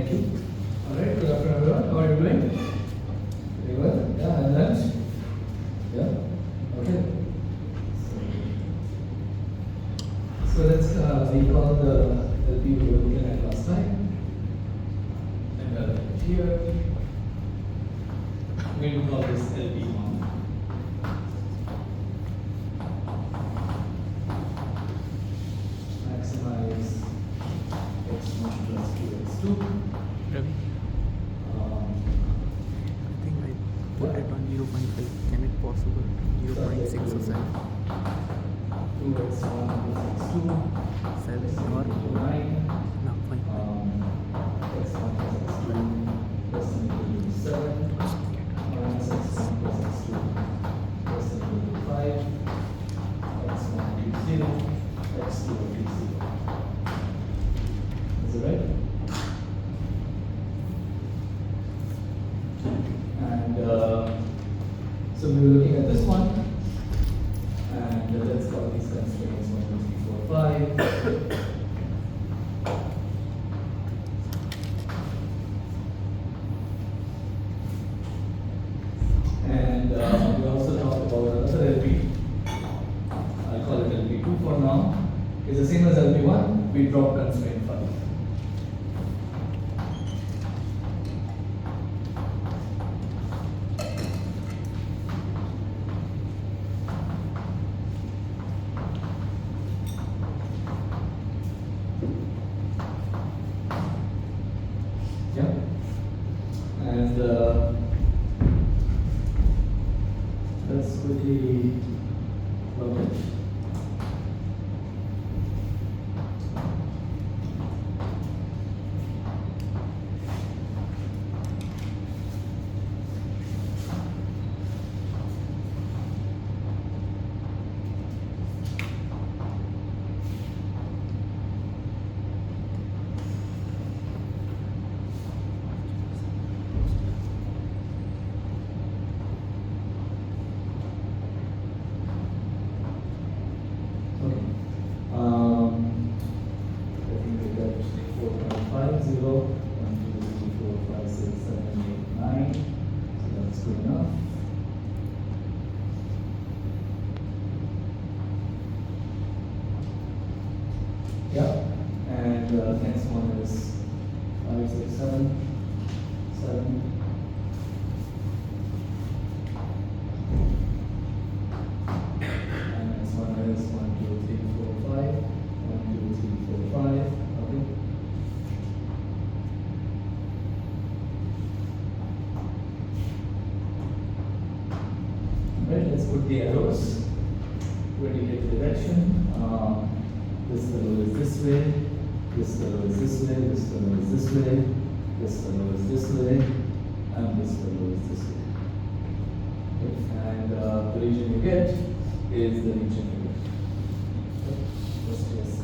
Thank you. Alright, good afternoon everyone. How are you doing? Very well? Yeah, and lunch? Yeah? Okay. So let's recall the LP we were looking at last time. And here, we will call this LP1. Maximize x1 plus 2x2. Ravi, I think I put it on 0.5. Can it possible? 0.6 or 7? 2x1 plus x2. 7 or 9. no, 5. x1 plus x2 plus equal to 7. Minus x1 plus x2 plus equal to 5. x1 to 0. x2 to 0. Is it right? And so we were looking at this one, and let's call these constraints 1, 2, 3, 4, 5. And we also talked about another LP. I'll call it LP2 for now. It's the same as LP1. We drop constraint 5. Yeah, and let's quickly look at I think we got 4.50, 1, 2, 3, 4, 5, 6, 7, 8, 9. So that's good enough. Yeah, and next one is 5, 6, 7, 7. And next one is 1, 2, 3, 4, 5. 1, 2, 3, 4, 5. Okay. Right, let's put the arrows to indicate the direction. This fellow is this way, this fellow is this way, this fellow is this way, this fellow is this way, and this fellow is this way. Okay. And the region you get is the region you get. Okay. Let's just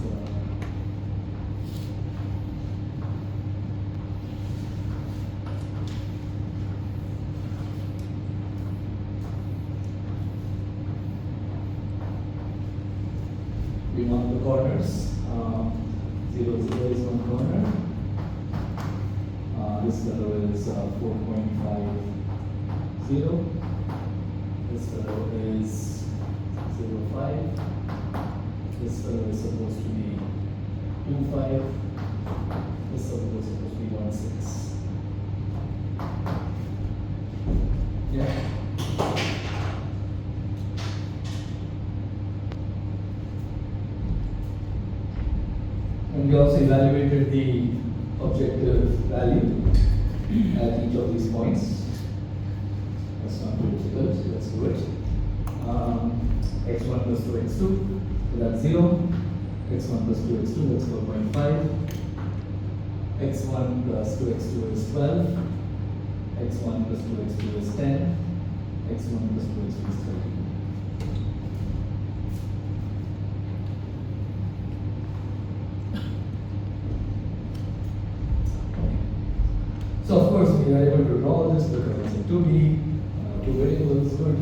we mark the corners. 0, 0 is one corner. This fellow is 4.50. This fellow is 0.5. This fellow is supposed to be 2.5. This fellow is supposed to be 1.6. Yeah. And we also evaluated the objective value at each of these points. That's not too difficult, let's do it. x1 plus 2x2, so that's 0. x1 plus 2x2, that's 4.5. x1 plus 2x2 is 12. x1 plus 2x2 is 10. x1 plus 2x2 is 13. So of course we are able to draw this because it's a 2D, two variables, good.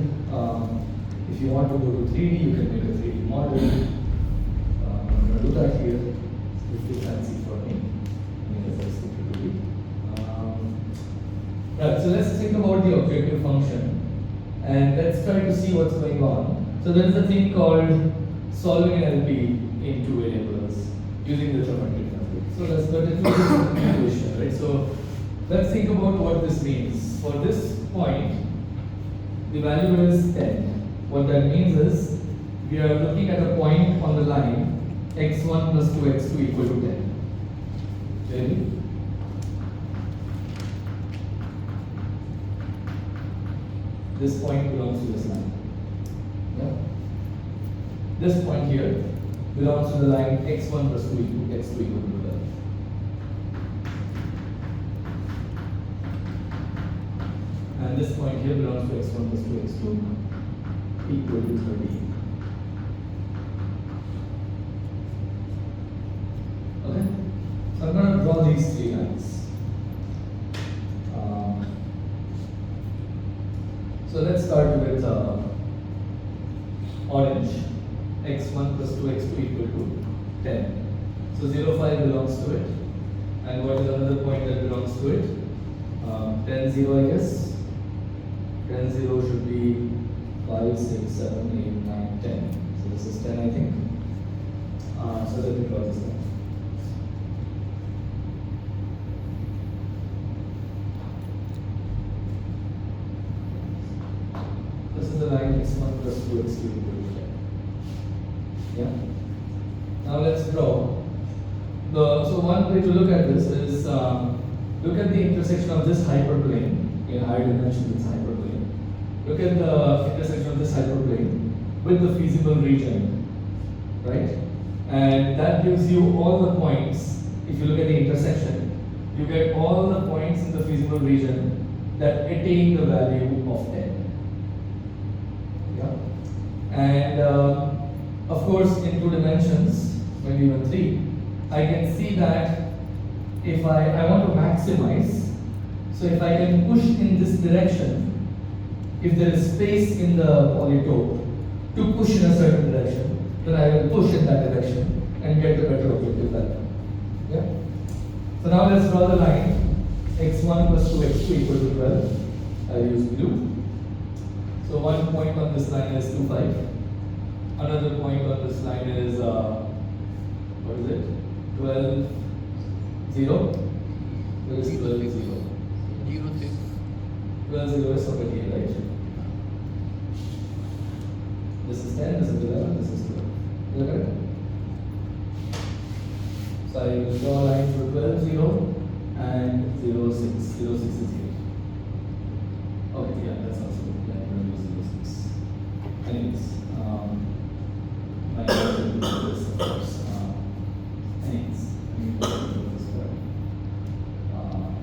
If you want to go to 3D, you can make a 3D model. I'm going to do that here. It's a bit fancy for me because I stick to 2D. Right, so let's think about the objective function and let's try to see what's going on. So there is a thing called solving an LP in two variables using the geometric method. So let's go to the equation, right? So let's think about what this means. For this point, the value is 10. What that means is we are looking at a point on the line x1 plus 2x2 equal to 10. Clearly? This point belongs to this line. Yeah. This point here belongs to the line x1 plus 2 equal x2 equal to 12. And this point here belongs to x1 plus 2 x2 equal to 13. Okay? So I'm going to draw these three lines. So let's start with orange, x1 plus 2x2 equal to 10. So 0, 5 belongs to it. And what is another point that belongs to it? 10, 0 I guess. 10, 0 should be 5, 6, 7, 8, 9, 10. So this is 10 I think. So let me draw this line. This is the line x1 plus 2x2 equal to 10. Yeah. Now let's draw. So one way to look at this is look at the intersection of this hyperplane in higher dimension with hyperplane. Look at the intersection of this hyperplane with the feasible region, right? And that gives you all the points. If you look at the intersection, you get all the points in the feasible region that attain the value of 10. And of course, in 2 dimensions, maybe even 3, I can see that if I want to maximize, so if I can push in this direction, if there is space in the polytope to push in a certain direction, then I will push in that direction and get the better objective value. Yeah. So now let's draw the line x1 plus 2x2 equal to 12. I use blue. So one point on this line is 2, 5. Another point on this line is, what is it? 12, 0. Where is 12, 0? 0, 6. 12, 0 is over here, right? This is 10, this is 11, this is 12. Look at it. So I will draw a line for 12, 0 and 0, 6. 0, 6 is here. Okay, yeah, that's also good. Yeah, I'm going to use 0, 6. Anyways, my answer will be this, of course. Anyways, I mean, let's do this one.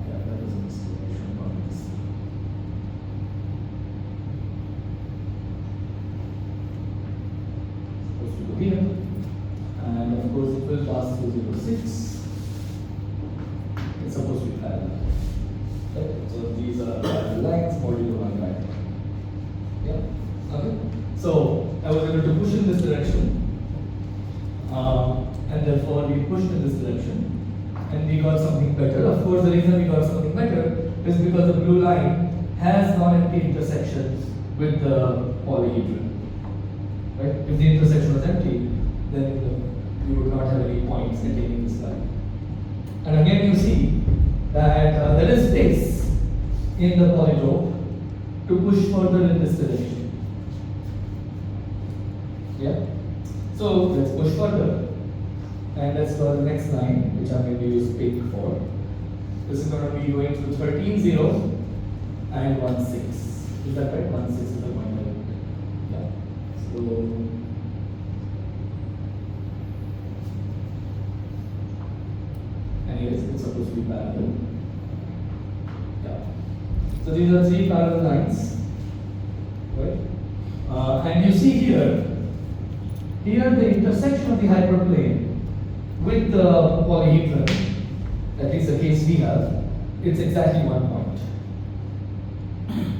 Yeah, that was a mistake. I should have gone with this. Supposed to go here. And of course, it will pass through 0, 6. It's supposed to be parallel. Right? So these are parallel lines, modulo 1 line. Yeah? Okay? So I was able to push in this direction. And therefore we pushed in this direction. And we got something better. Of course, the reason we got something better is because the blue line has non-empty intersections with the polyhedron. Right? If the intersection was empty, then you would not have any points containing this line. And again, you see that there is space in the polytope to push further in this direction. Yeah? So let's push further. And let's draw the next line, which I'm going to use pink for. This is going to be going through 13, 0 and 1, 6. Is that right? 1, 6 is the point I looked at. Yeah. So anyways, it's supposed to be parallel. Yeah. So these are 3 parallel lines. Right? And you see here the intersection of the hyperplane with the polyhedron, at least the case we have, it's exactly 1 point.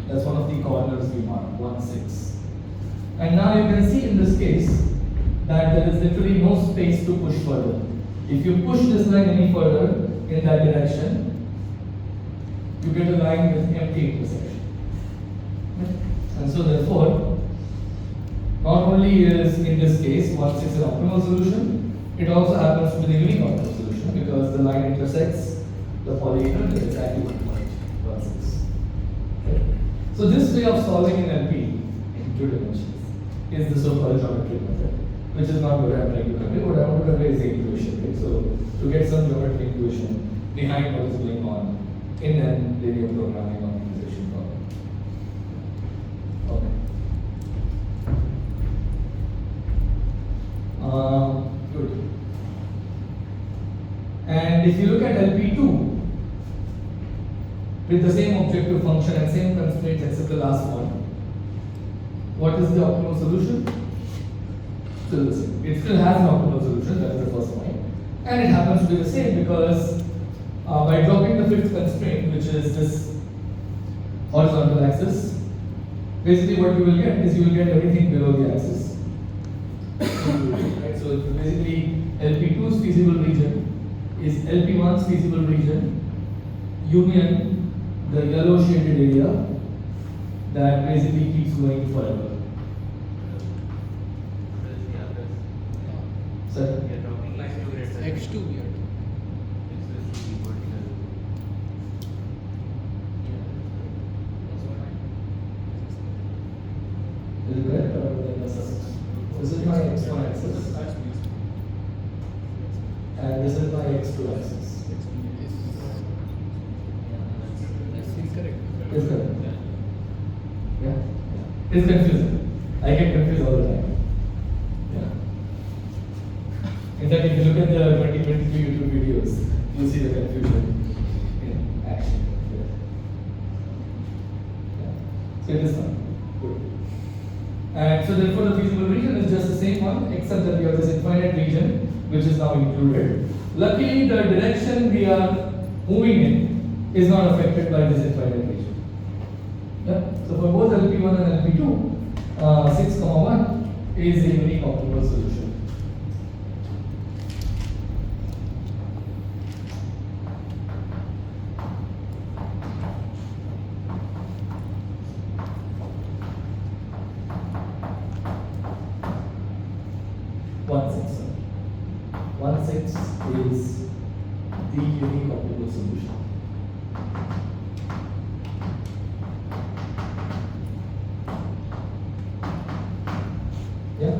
That's one of the corners we marked, 1, 6. And now you can see in this case that there is literally no space to push further. If you push this line any further in that direction, you get a line with empty intersection. And so therefore, not only is in this case 1, 6 an optimal solution, it also happens to be the unique optimal solution because the line intersects the polyhedron at exactly 1 6. Okay? So this way of solving an LP in 2 dimensions is the so-called geometric method, which is not what I'm trying to convey. What I want to convey is the intuition, right? So to get some geometric intuition behind what is going on in an linear programming optimization problem. Okay. Good. And if you look at LP2 with the same objective function and same constraints except the last one, what is the optimal solution? Still the same. It still has an optimal solution, that is the first point. And it happens to be the same because by dropping the fifth constraint, which is this horizontal axis, basically what you will get is you will get everything below the axis. Right? So basically LP2's feasible region is LP1's feasible region union the yellow shaded area that basically keeps going forever. Sir? X2 we are Is it correct or is it my x1 axis? And this is my x2 axis. incorrect. Is correct. Yeah? It's confusing. I get confused all the time. Yeah. In fact, if you look at the 2023 YouTube videos, you'll see the confusion in action. Yeah. So it is fine. Good. And so therefore the feasible region is just the same one, except that we have this infinite region which is now included. Luckily, the direction we are moving in is not affected by this infinite region. Yeah? So for both LP1 and LP2, 6, 1 is a unique optimal solution. One six is the unique optimal solution. Yeah.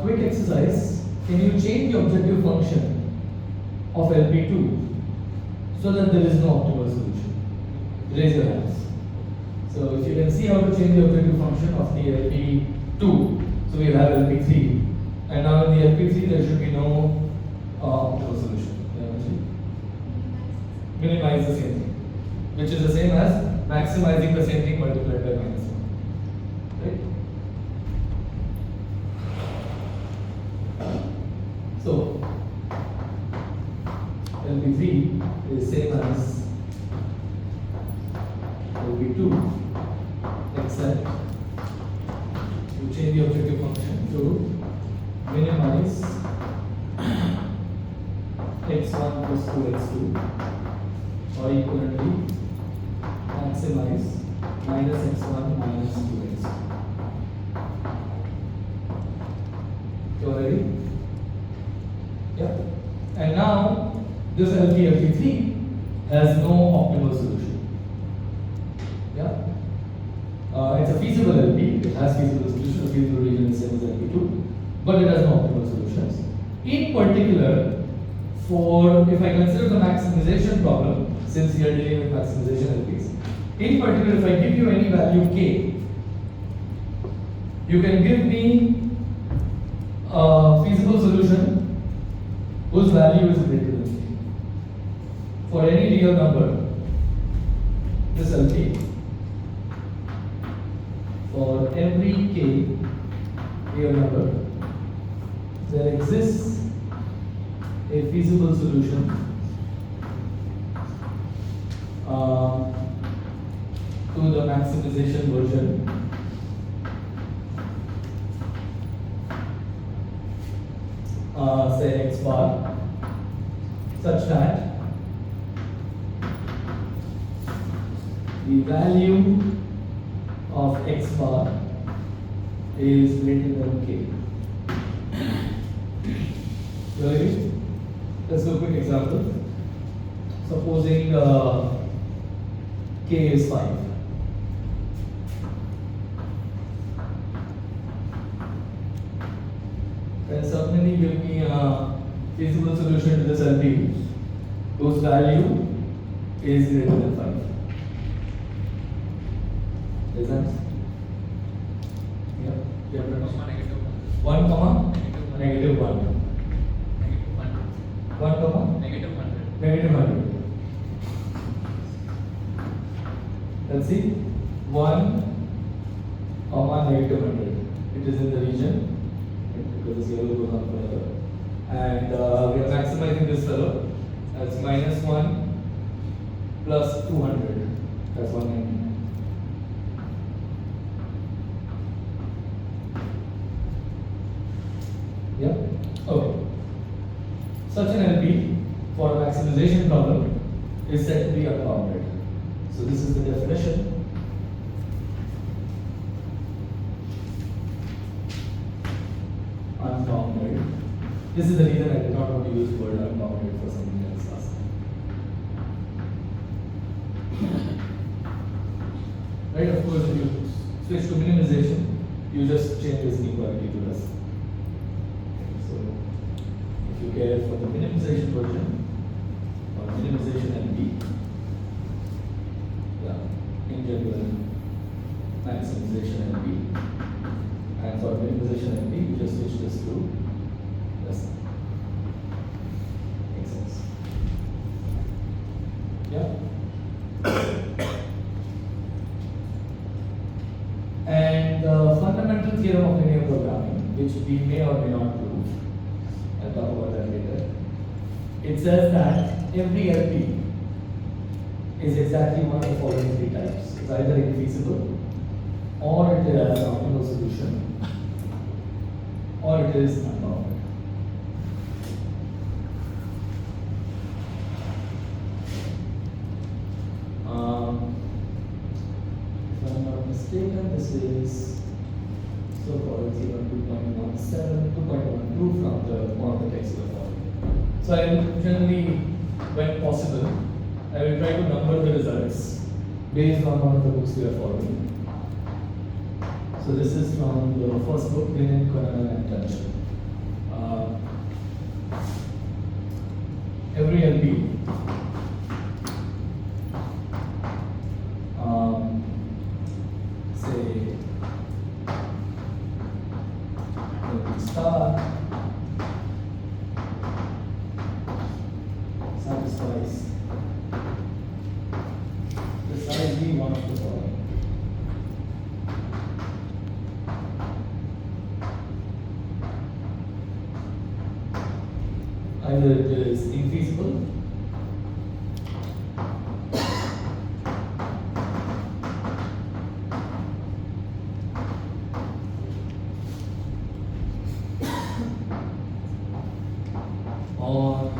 Quick exercise. Can you change the objective function of LP2 so that there is no optimal solution? Raise your hands. So if you can see how to change the objective function of the LP2, so we have LP3. And now in the LP3 there should be no optimal solution. Minimize the same thing, which is the same as maximizing the same thing multiplied by -1. Right? So LP3 is same as LP2, except you change the objective function to minimize x1 plus 2x2 or equivalently maximize minus x1 minus 2x2. You all ready? Yeah. And now this LP3 has no optimal solution. Yeah. It's a feasible LP, it has feasible solution, the feasible region is same as LP2. But it has no optimal solutions. In particular, if I consider the maximization problem, since we are dealing with maximization LPs, in particular, if I give you any value k, you can give me a feasible solution whose value is greater than k. For any real number, this LP, for every k real number, there exists a feasible solution to the maximization version say x bar, such that the value of x bar is greater than k. You agree? Let's do a quick example. Supposing k is 5. Can somebody give me a feasible solution to this LP whose value is greater than 5? Is that? Yeah. Yeah. 1 comma negative 1. 1 comma negative 100. Let's see. 1 comma negative 100. It is in the region because the yellow goes on further. And we are maximizing this fellow. That's -1 plus 200. That's 199. Yeah? Okay. Such an LP for a maximization problem is said to be unbounded. So this is the definition. Unbounded. This is the reason I did not want to use the word unbounded for something else last time. Right, of course, if you switch to minimization, you just change this inequality to less. So, if you care for the minimization version, or minimization LP, yeah, in general, maximization LP, and for minimization LP, you just switch this to less. Makes sense. Yeah. And the fundamental theorem of linear programming, which we may or may not prove, I'll talk about that later. It says that every LP is exactly one of the following three types. It's either infeasible, or it is an optimal solution, or it is unbounded. If I'm not mistaken, this is so-called theorem 2.17, 2.12 from one of the texts we are following. So I will generally, when possible, I will try to number the results based on one of the books we are following. So this is from the first book, Conan and Touch. Every LP say LP star satisfies precisely one of the following. Either it is infeasible, or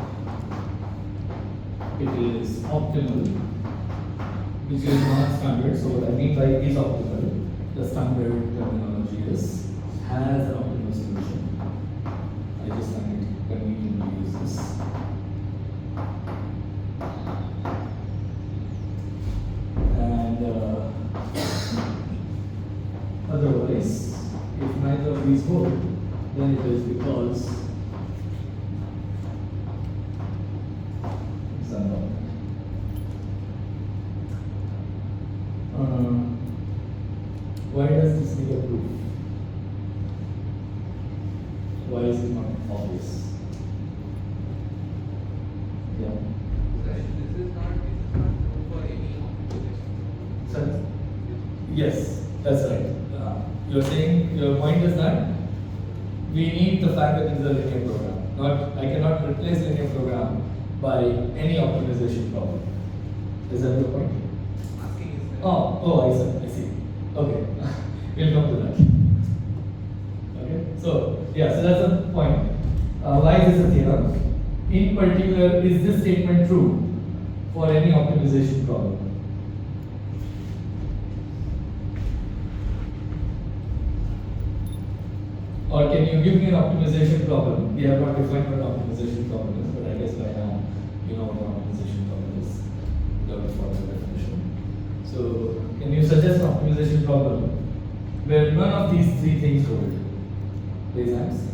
it is optimal, which is not standard. So what I mean by is optimal, the standard terminology is has an optimal solution. I just find it convenient to use this. And otherwise, if neither of these hold, then it is because it's unbounded. Why does this need a proof? Why is it not obvious? Yeah. This is not true for any optimization. Sorry? Yes, that's right. You're saying your point is that we need the fact that it is a linear program. I cannot replace linear program by any optimization problem. Is that your point? Asking is that. I see. Okay, we'll come to that. Okay, so yeah, so that's the point. Why is this a theorem? In particular, is this statement true for any optimization problem? Or can you give me an optimization problem? We have not defined what an optimization problem is, but I guess by now you know what an optimization problem is without a further definition. So, can you suggest an optimization problem where none of these three things hold? Raise hands.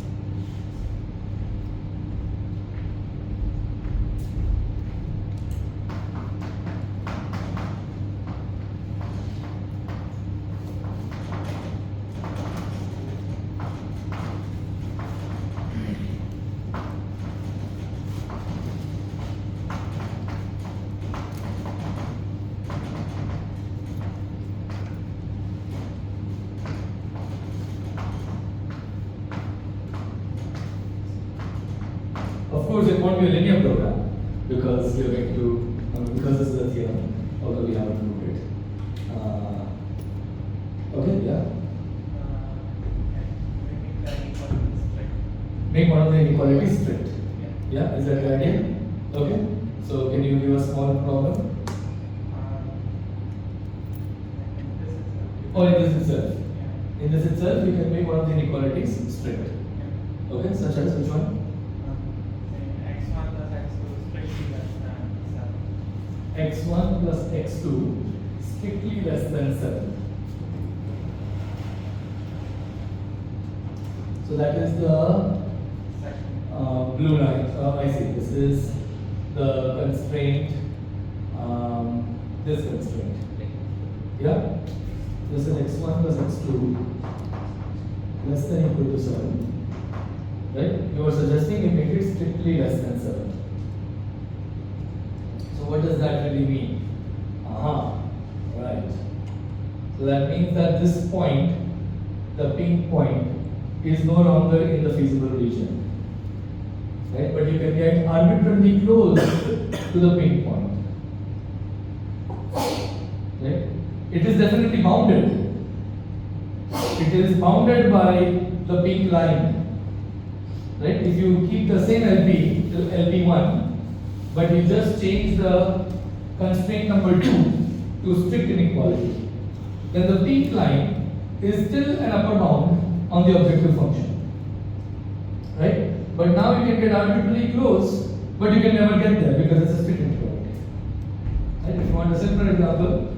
Of course, it won't be a linear program because you're going to, because this is a theorem, although we haven't proved it. Okay, yeah. Make one of the inequalities strict. Yeah, is that the idea? Okay. So, can you give a small problem? Or in this itself? In this itself, you can make one of the inequalities strict. Okay, such as which one? X1 plus X2 strictly less than 7. So that is the blue line. I see. This is the constraint. This constraint. Yeah. This is X1 plus X2 less than or equal to 7. Right? You are suggesting you make it strictly less than 7. What does that really mean? Right. So that means that this point, the pink point, is no longer in the feasible region. Right? But you can get arbitrarily close to the pink point. Right? It is definitely bounded. It is bounded by the pink line. Right? If you keep the same LP, LP1, but you just change the constraint number 2 to strict inequality, then the pink line is still an upper bound on the objective function. Right? But now you can get arbitrarily close, but you can never get there because it's a strict inequality. Right? If you want a simpler example,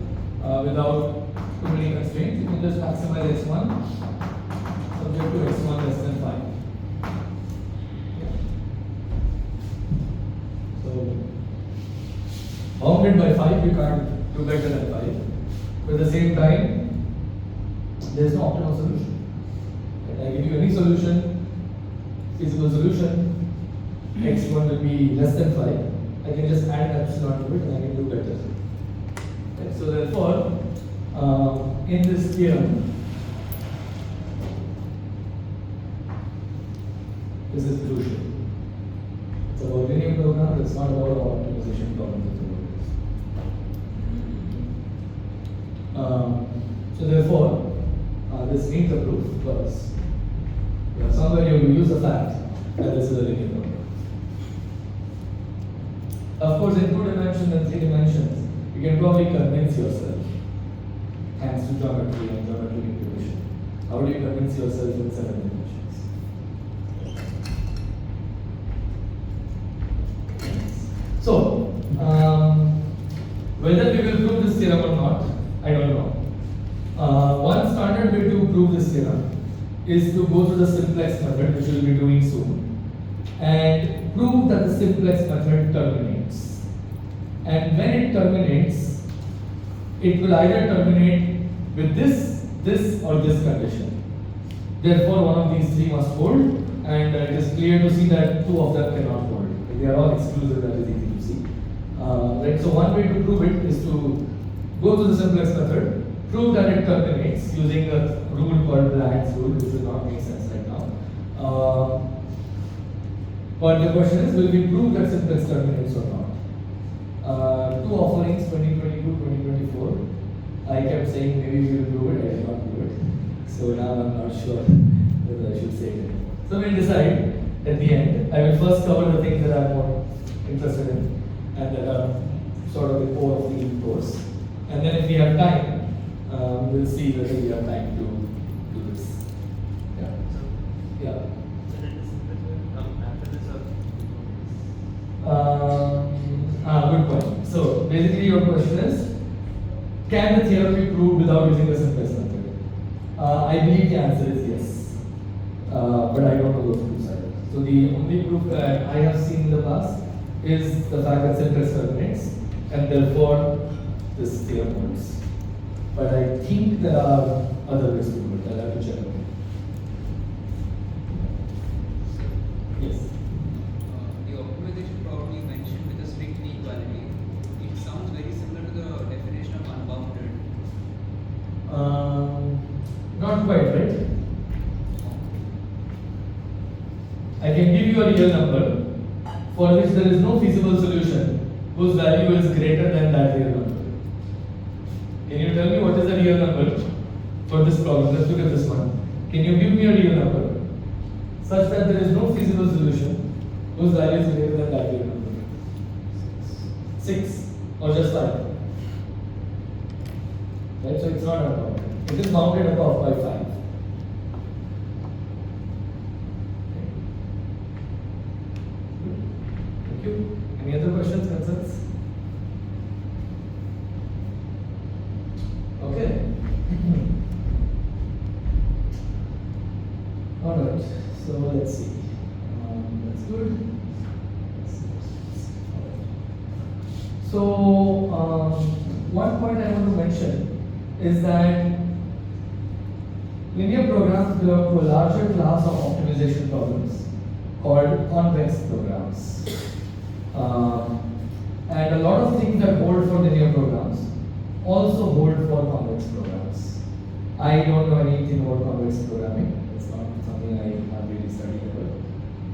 without too many constraints, you can just maximize x1 subject to x1 less than 5. Bounded by 5, you can't do better than 5. But at the same time, there is no optimal solution. Right? I give you any solution, feasible solution, x1 will be less than 5. I can just add an epsilon to it and I can do better. Right? So therefore, in this theorem, this is crucial. It's about linear program, it's not about optimization problems. So therefore, this needs a proof because somewhere you will use the fact that this is a linear program. Of course, in 2 dimensions and 3 dimensions, you can probably convince yourself, thanks to geometry and geometric intuition. How do you convince yourself in 7 dimensions? So, whether we will prove this theorem or not, I don't know. One standard way to prove this theorem is to go through the simplex method, which we will be doing soon, and prove that the simplex method terminates. And when it terminates, it will either terminate with this, or this condition. Therefore, one of these 3 must hold, and it is clear to see that 2 of them cannot hold. They are all exclusive, that is easy to see. Right? So one way to prove it is to go to the simplex method, prove that it terminates using a rule called Bland's rule, which will not make sense right now. But the question is, will we prove that simplex terminates or not? 2 offerings, 2022, 2024. I kept saying maybe we will prove it, I did not prove it. So now I'm not sure whether I should say it. So we'll decide at the end. I will first cover the things that I'm more interested in and that are sort of the core of the course. And then if we have time, we'll see whether we have time to do this. Yeah. Yeah. So then the simplest way will come after this or Good point. So basically your question is, can the theorem be proved without using the simplest method? I believe the answer is yes. But I don't know those proofs either. So the only proof that I have seen in the past is the fact that simplest terminates, and therefore this theorem holds. But I think there are other ways to do it. I'll have to check. Yes. The optimization problem you mentioned with the strict inequality, it sounds very similar to the definition of unbounded. Not quite, right? I can give you a real number for which there is no feasible solution whose value is greater than that real number. Can you tell me what is the real number for this problem? Let's look at this one. Can you give me a real number such that there is no feasible solution whose value is greater than that real number? 6 or just 5? Right, so it's not unbounded. It is bounded above by 5. Thank you. Any other questions, concerns? Okay. Alright, so let's see. That's good. So, one point I want to mention is that linear programs belong to a larger class of optimization problems called convex programs. And a lot of things that hold for linear programs also hold for convex programs. I don't know anything about convex programming. It's not something I have really studied about.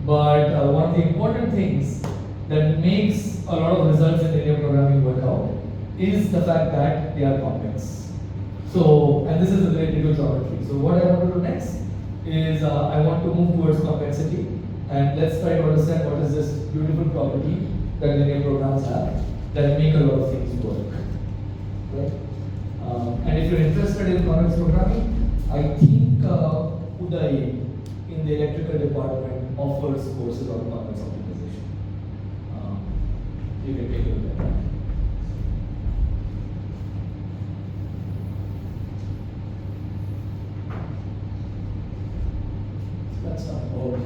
But one of the important things that makes a lot of results in linear programming work out is the fact that they are convex. So, and this is related to geometry. So what I want to do next is I want to move towards convexity, and let's try to understand what is this beautiful property that linear programs have that make a lot of things work. Right? And if you're interested in convex programming, I think Uday in the electrical department offers courses on convex optimization. You can take a look at that. That's not about.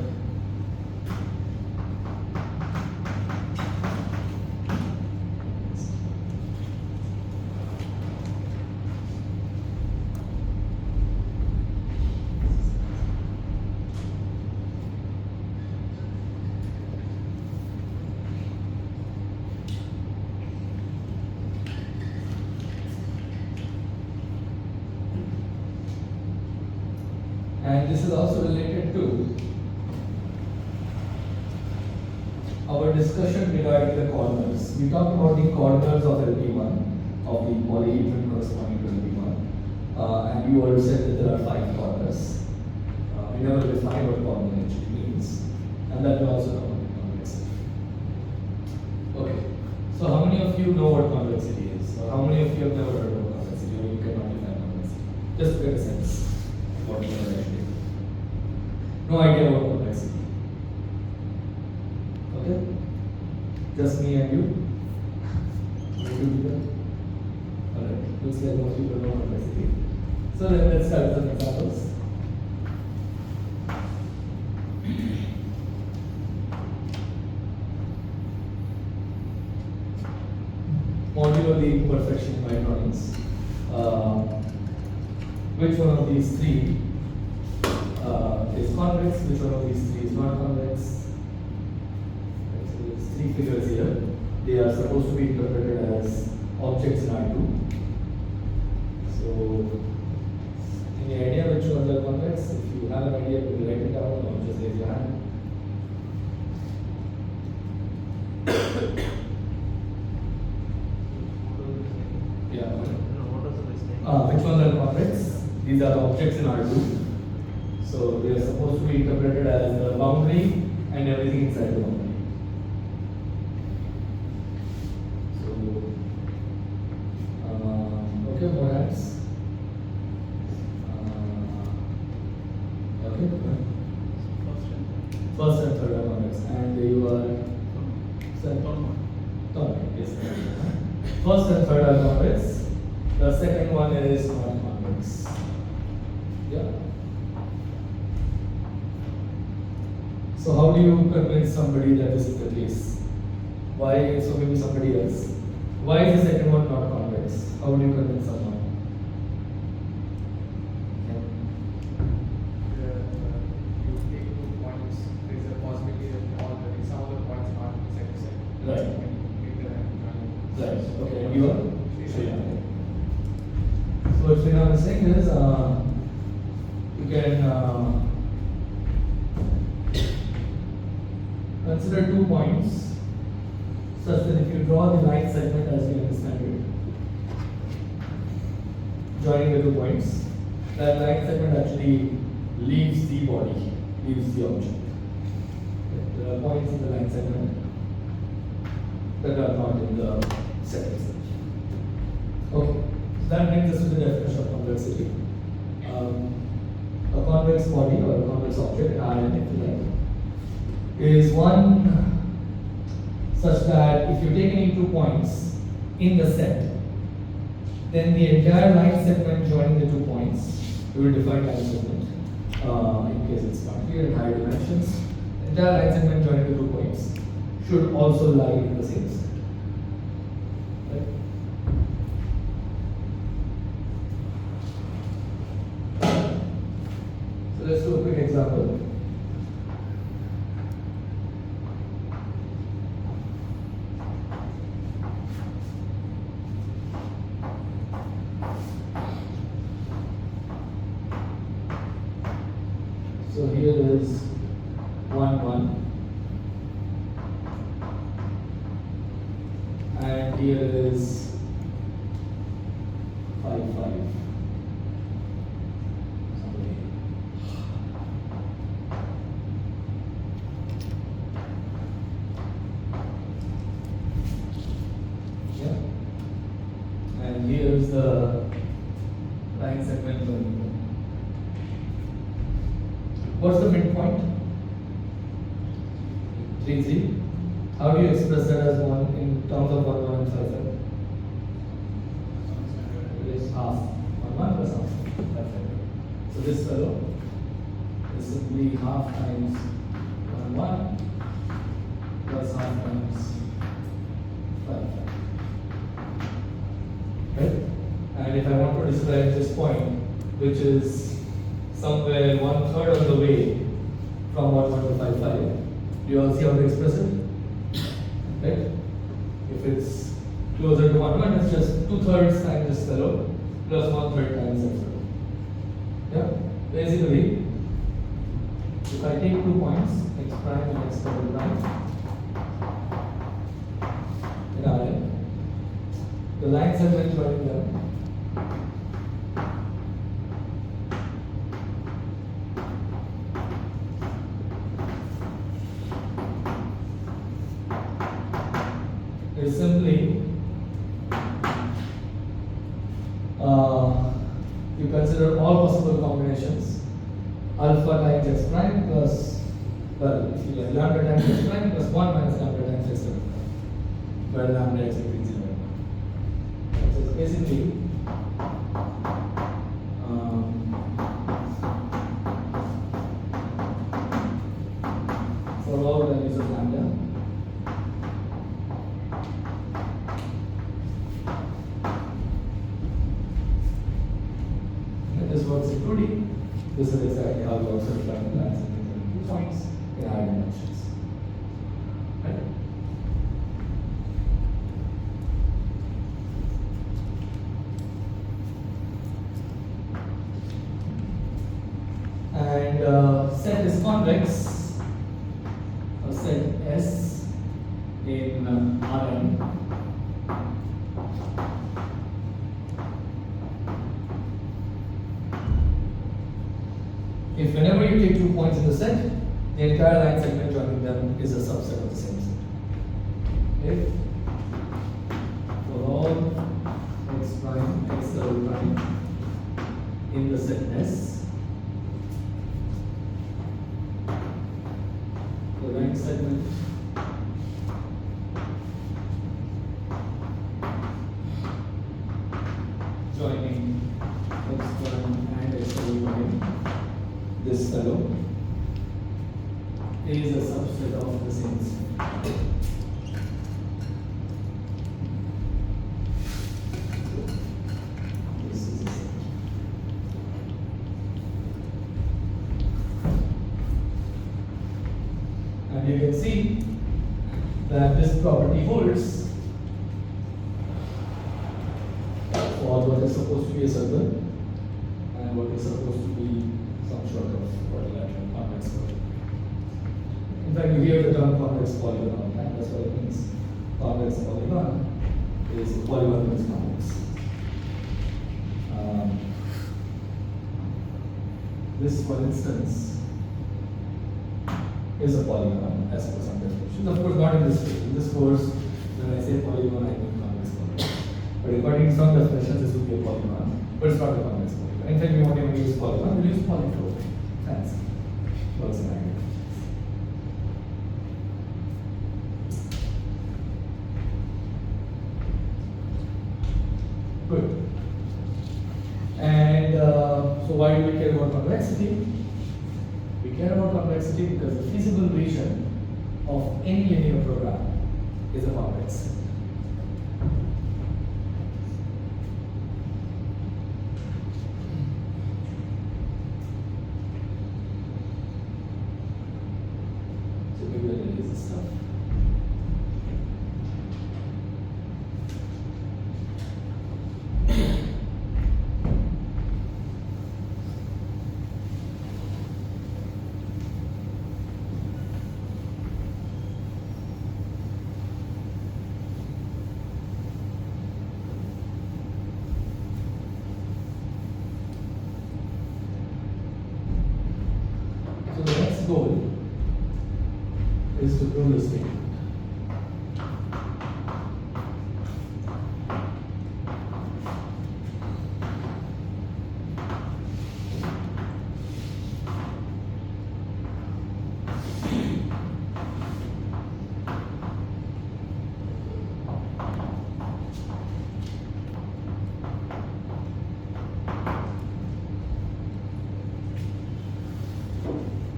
And this is also related to our discussion regarding the corners. We talked about the corners of LP1, of the polyhedron corresponding to LP1, and you already said that there are 5 corners. We never defined what corner actually means, and that will also come under convexity. Okay, so how many of you know what convexity is? Or how many of you have never heard of convexity, or you cannot define convexity? Just to get a sense of what you are actually. No idea what convexity. Okay? Just me and you? Alright, looks like most people know convexity. So then let's start with some examples. Modulo the imperfection in microns. Which one of these 3 is convex, which one of these 3 is not convex? Right, so there's 3 figures here. They are supposed to be interpreted as objects in R2. So, any idea which ones are convex? If you have an idea, you can write it down or just raise your hand. Yeah. Which ones are convex? These are objects in R2. So they are supposed to be interpreted as the boundary and everything inside the boundary. So, okay, more hands. Okay, good. Second one. Yes. First and third are convex. The second one is not convex. Yeah. So how do you convince somebody that this is the case? Why? So maybe somebody else. Why is the second one not convex? How do you convince someone? You take 2 points, there is a possibility that all the some of the points are not set to set. Right. Right. Okay. And you are? Sure. So what Srinath is saying is, you can consider 2 points such that if you draw the line segment as we understand it, joining the 2 points, that line segment actually leaves the body, leaves the object. There are points in the line segment that are not in the set itself. Okay, so that brings us to the definition of convexity. A convex body or a convex object, Rn if you like, is one such that if you take any 2 points in the set, then the entire line segment joining the 2 points, we will define line segment in case it's not clear in higher dimensions. The entire line segment joining the 2 points should also lie in the same set. Right? So let's do a quick example. So here is 1, 1, and here is 5, 5. Yeah, and here is the line segment going. What's the midpoint? 3, 3. How do you express that as 1 in terms of 1, 1 and 5, 5? It is half. 1, 1 plus half. 5, 5. So this fellow is simply half times 1, 1 plus half times 5, 5. Right? And if I want to describe this point, which is somewhere 1/3 of the way from 1, 1 to 5, 5. Do you all see how to express it? Right? If it's closer to 1, 1, it's just 2/3 times this fellow plus 1/3 times that fellow. Yeah? Basically, if I take 2 points, x prime and x double prime, in Rn, the line segment joining them is simply you consider all possible combinations, alpha times x prime plus, well, if you like, lambda times x prime plus 1 minus lambda times x double prime, where lambda is between 0 and 1. So it's basically for all values of lambda, this works in 2D. This is exactly how we also define the line segment in 2 points in higher dimensions. Right? And set is convex, or set S in Rn. If whenever you take 2 points in the set, the entire line segment joining them is a subset of the same set. If for all x prime, x double prime in the set S, the line segment fellow is a subset of the same set. This is a set. And you can see that this property holds for what is supposed to be a circle and what is supposed to be some sort of quadrilateral convex polygon. In fact, you hear the term convex polygon all the time. That's what it means. Convex polygon is a polygon that is convex. This, for instance, is a polygon as per some definitions. Of course, not in this case. In this course, when I say polygon, I mean convex polygon. But according to some definitions, this would be a polygon, but it's not a convex polygon. In fact, we won't even use polygon, we'll use polyclone. Fancy. Works in agriculture. Good. And so why do we care about convexity? We care about convexity because the feasible region of any linear program is a convex set. So maybe I'll erase this stuff. So the next goal is to prove this statement.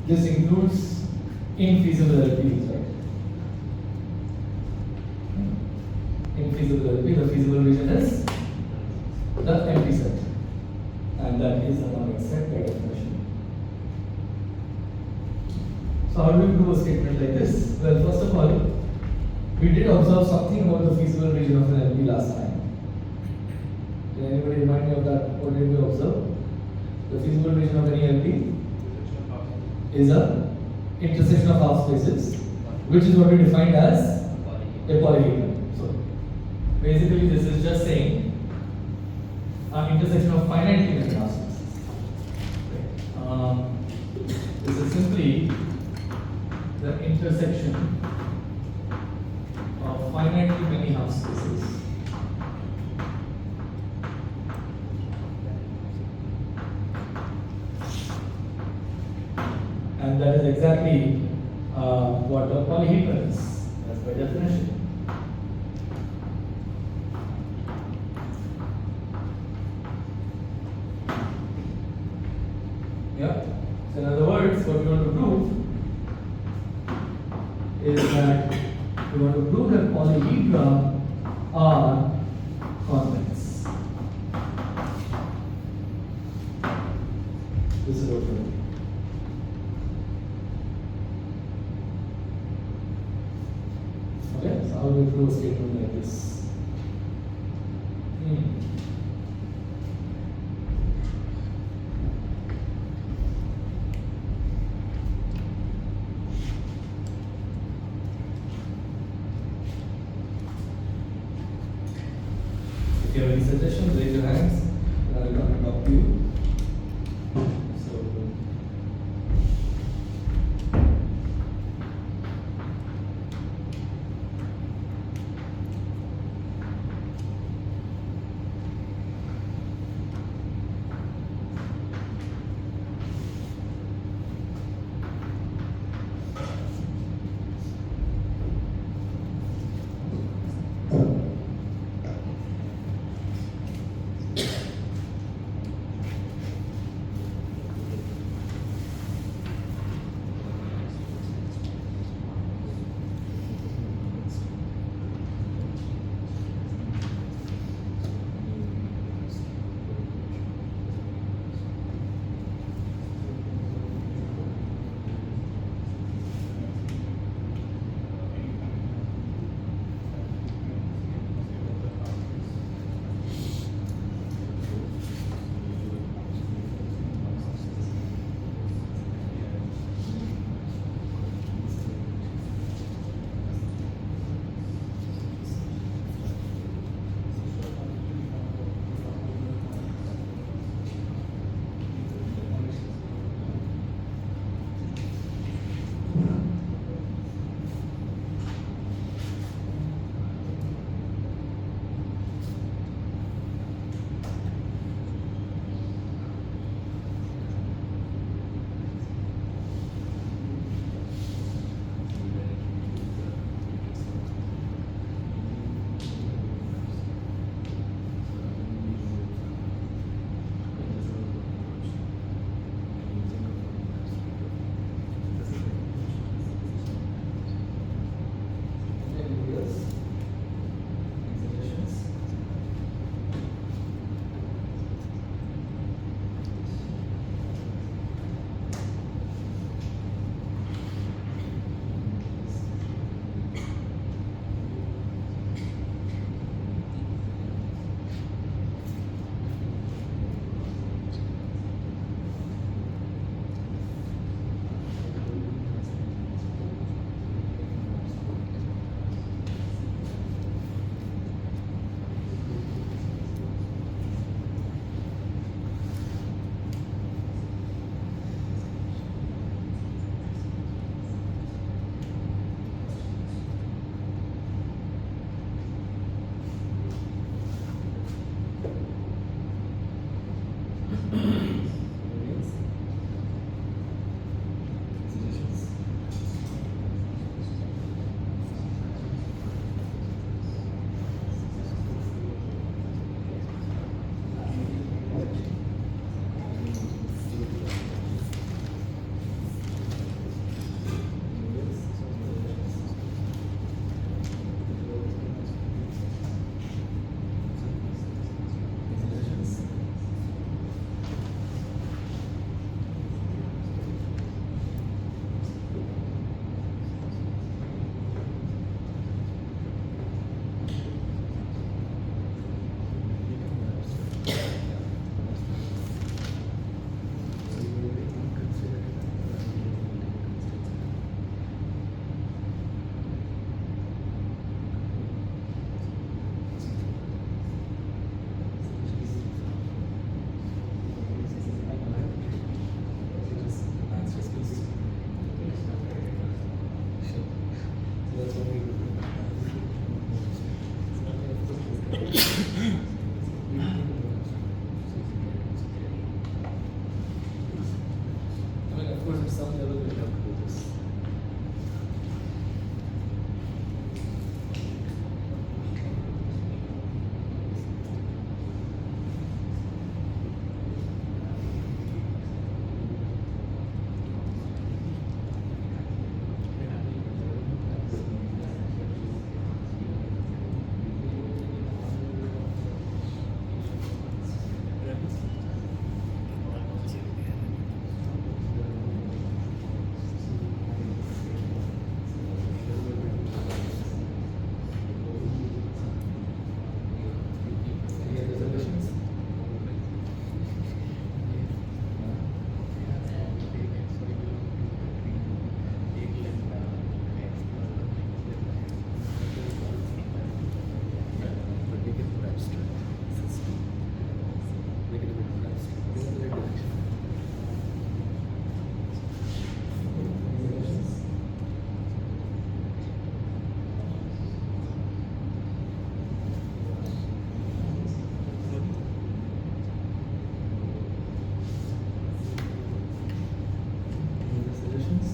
This includes infeasible LPs, right? Infeasible LP, the feasible region is the empty set, and that is a convex set by definition. So how do we prove a statement like this? Well, first of all, we did observe something about the feasible region of an LP last time. Can anybody remind me of that? What did we observe? The feasible region of any LP is a intersection of half spaces, which is what we defined as a polyhedron. So basically, this is just saying an intersection of finitely many half spaces. This is simply the intersection of finitely many half spaces. And that is exactly what a polyhedron is, that's by definition. Yeah. So in other words, what we want to prove is that we want to prove that polyhedra are convex. This is what we want. Okay, so how do we prove a statement like this? If you have any suggestions, raise your hands and I will come and talk to you. So, I mean, of course, at some level, we have to do this. Any other suggestions? But make it more abstract. Make it a bit more abstract. Go in the right direction. Any suggestions? Any other suggestions?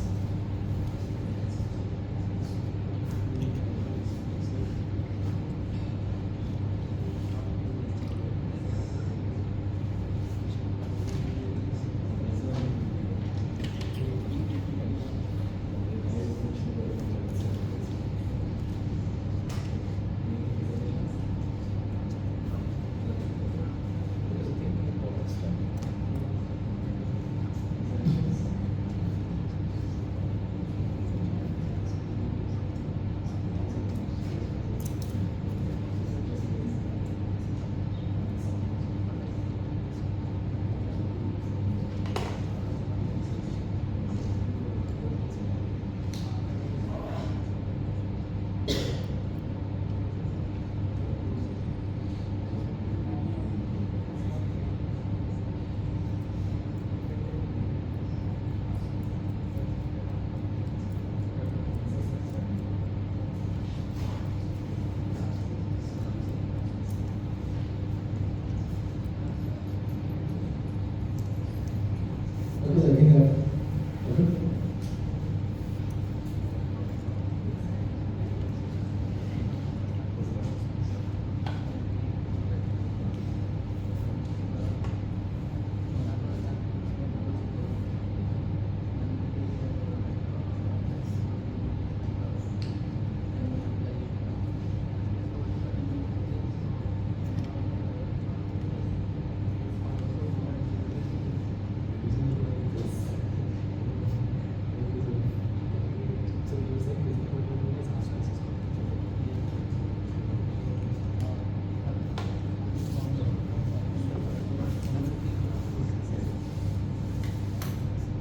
Okay, I think okay.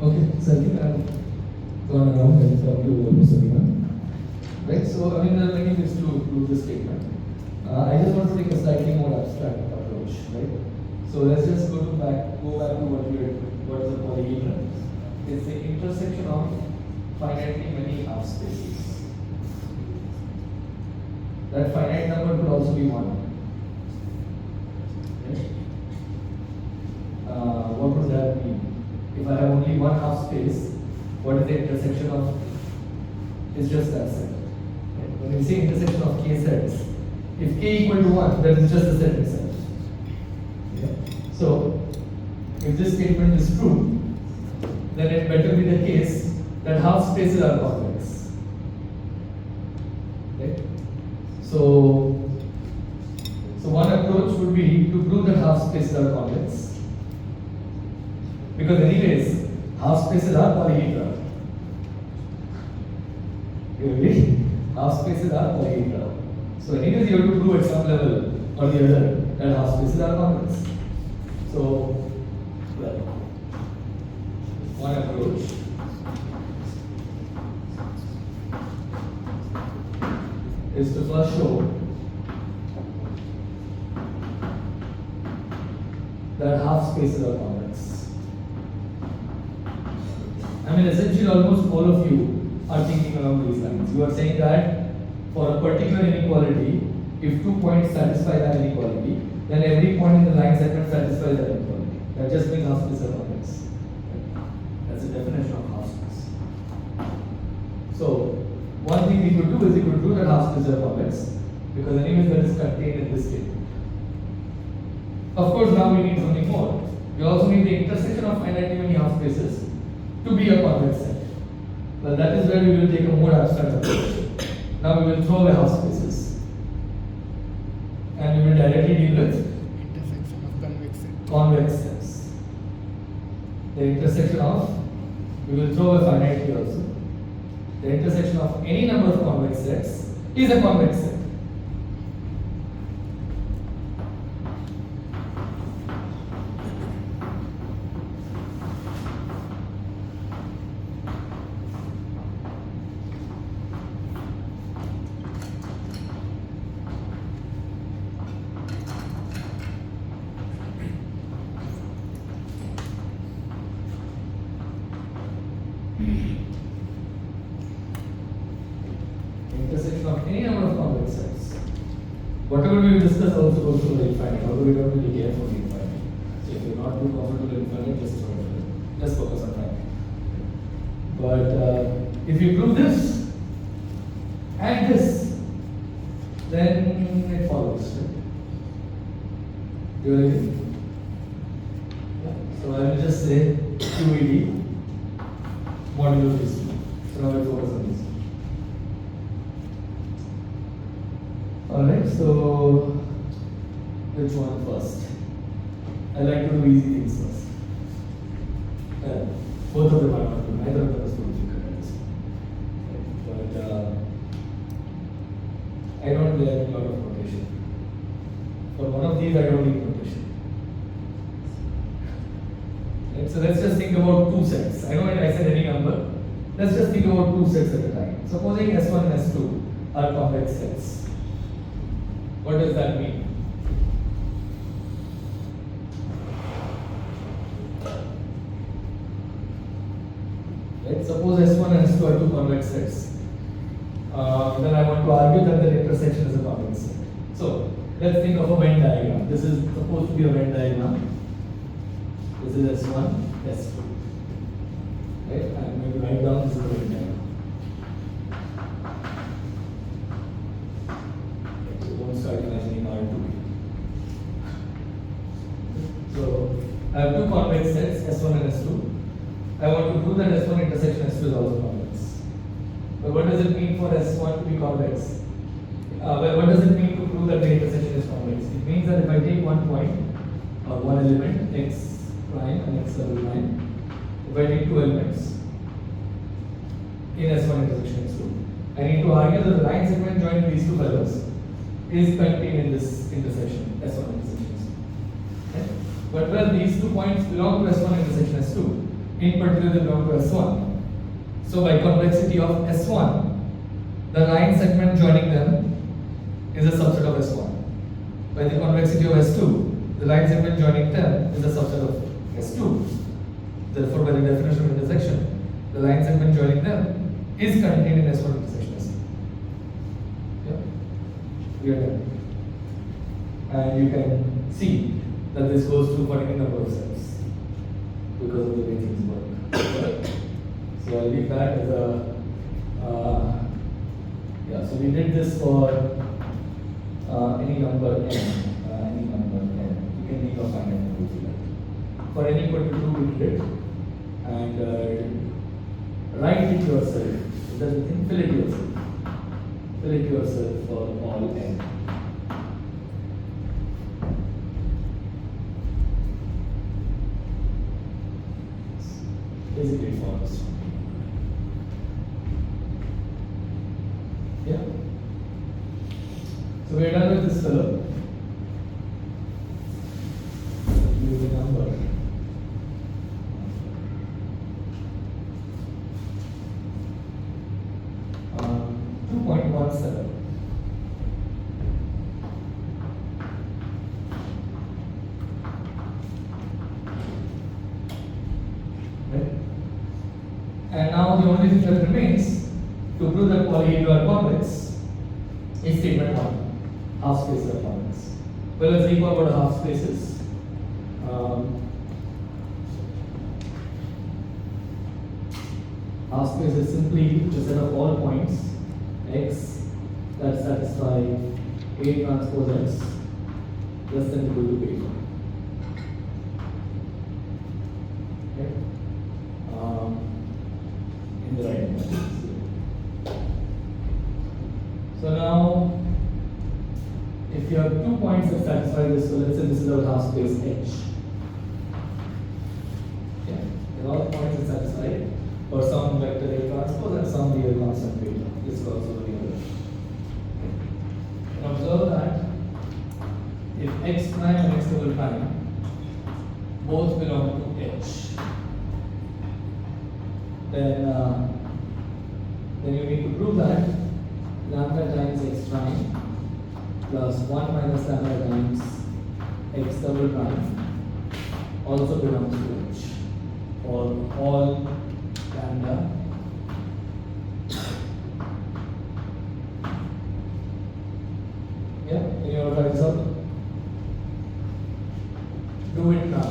Okay, so I think I've gone around and talked to almost everyone. Right, so I mean, the main is to prove this statement. I just want to take a slightly more abstract approach, right? So let's just go back to what is a polyhedron? It's the intersection of finitely many half spaces. That finite number could also be one. Right? What would that mean? If I have only one half space, what is the intersection of? It's just that set. Right? When we say intersection of k sets, if k equal to 1, then it's just the set itself. Okay? So, if this statement is true, then it better be the case that half spaces are convex. Right? So one approach would be to prove that half spaces are convex. Because anyways, half spaces are polyhedral. You agree? Half spaces are polyhedral. So anyways, you have to prove at some level or the other that half spaces are convex. So, well, one approach is to first show that half spaces are convex. I mean, essentially, almost all of you are thinking along these lines. You are saying that for a particular inequality, if 2 points satisfy that inequality, then every point in the line segment satisfies that inequality. That just means half space are convex. That's the definition of half space. So one thing we could do is we could do that half space are convex, because anyways that is contained in this statement. Of course, now we need something more. We also need the intersection of finitely many half spaces to be a convex set. Well, that is where we will take a more abstract approach. Now we will throw away half spaces, and we will directly deal with Intersection of convex set. convex sets. The intersection of, we will throw away finitely also. The intersection of any number of convex sets is a convex set. Intersection of any number of convex sets. Whatever we discuss also goes to the infinite, although we don't really care for the infinite. So if you're not too comfortable with infinite, just throw it away. Just focus on finite. But if you prove this and this, then it follows. Right? You agree? Yeah. So I will just say QED modulo these two. So now we focus on this. Alright, so which one first? I like to do easy things first. Both of them are not good, neither of them is good difficult. But I don't learn a lot of notation. For one of these, I don't need notation. Right, so let's just think about two sets. I know I said any number. Let's just think about two sets at a time. Supposing S1 and S2 are convex sets. What does that mean? Right, suppose S1 and S2 are two convex sets. Then I want to argue that their intersection is a convex set. So let's think of a Venn diagram. This is supposed to be a Venn diagram. This is S1, S2. Right? I'm going to write down this is a Venn diagram. Start imagining R2. So I have two convex sets, S1 and S2. I want to prove that S1 intersection S2 is also convex. But what does it mean for S1 to be convex? Well, what does it mean to prove that the intersection is convex? It means that if I take one point or one element, x prime and x double prime, if I take two elements in S1 intersection S2, I need to argue that the line segment joining these two fellows is contained in this intersection, S1 intersection S2. Okay? But well, these 2 points belong to S1 intersection S2. In particular, they belong to S1. So by convexity of S1, the line segment joining them is a subset of S1. By the convexity of S2, the line segment joining them is a subset of S2. Therefore, by the definition of intersection, the line segment joining them is contained in S1 intersection S2. Yeah? We are done. And you can see that this goes through for any number of sets because of the way things work. So I'll leave that as a yeah. So we did this for any number n. Any number n. You can think of finite number if you like. For n equal to 2, we did it, and write it yourself. That's the thing. Fill it yourself. Fill it yourself for all n. Basically it follows. Yeah. So we're done with this fellow. Give the number. 2.17. Right? And now the only thing that remains to prove that polyhedra are convex is statement 1. half spaces are convex. Well, let's recall what a half space is. Half space is simply a set of all points x that satisfy A transpose x less than equal to B. Okay? In the right dimensions. So now, if you have 2 points that satisfy this, so let's say this is our half space H. Okay, there are all points that satisfy it, or some vector A transpose and some real constant beta. This is also the other. And observe that if x prime and x double prime both belong to H, then you need to prove that lambda times x prime plus 1 minus lambda times x double prime also belongs to H, or all lambda yeah, can you all try this out? Do it now.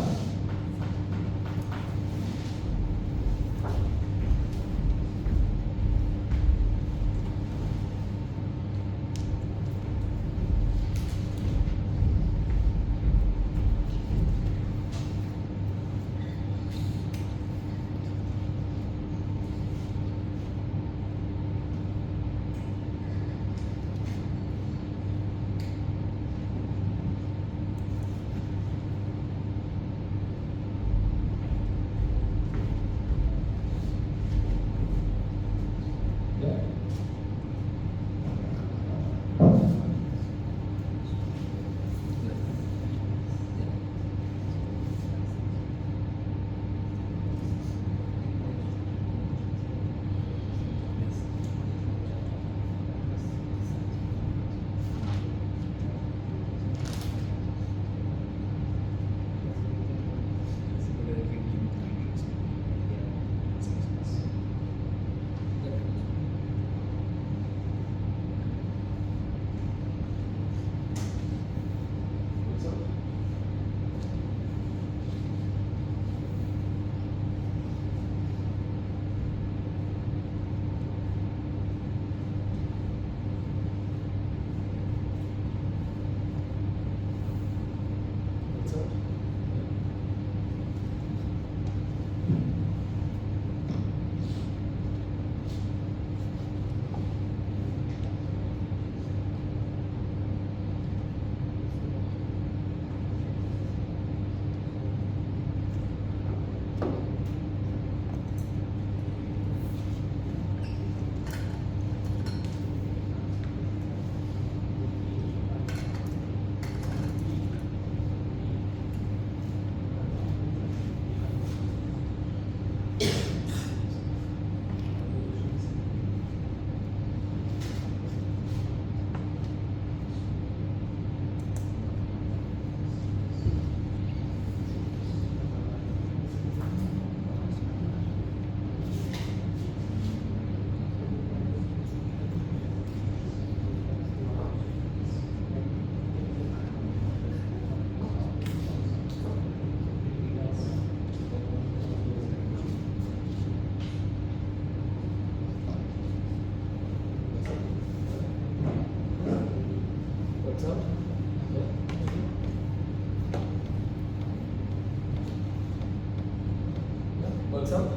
Works out?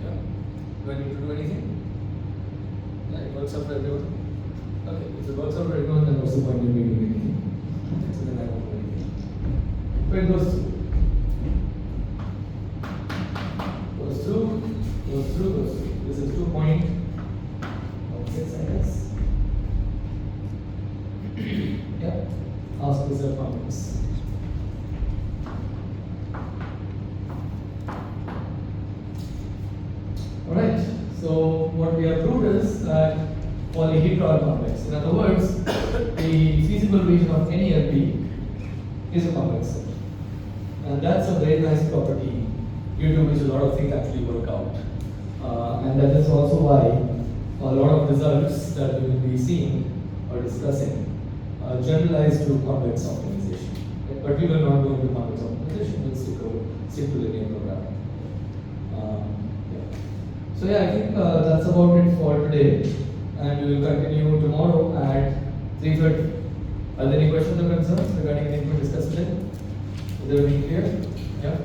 Yeah. Do I need to do anything? Yeah, it works out for everyone. Okay, if it works out for everyone, then what's the point in me doing anything? So then I won't do anything. But it goes through. Goes through, goes through, goes through. This is 2 point of 6, I guess. Yeah. Ask this convex. Alright, so what we have proved is that polyhedra are convex. In other words, the feasible region of any LP is a convex set. And that's a very nice property due to which a lot of things actually work out. And that is also why a lot of results that we will be seeing or discussing generalized to convex optimization. Right? But we will not go into convex optimization, we'll stick to linear programming. Yeah. So yeah, I think that's about it for today, and we will continue tomorrow at 3:30. Are there any questions or concerns regarding anything we discussed today? Is everything clear? Yeah?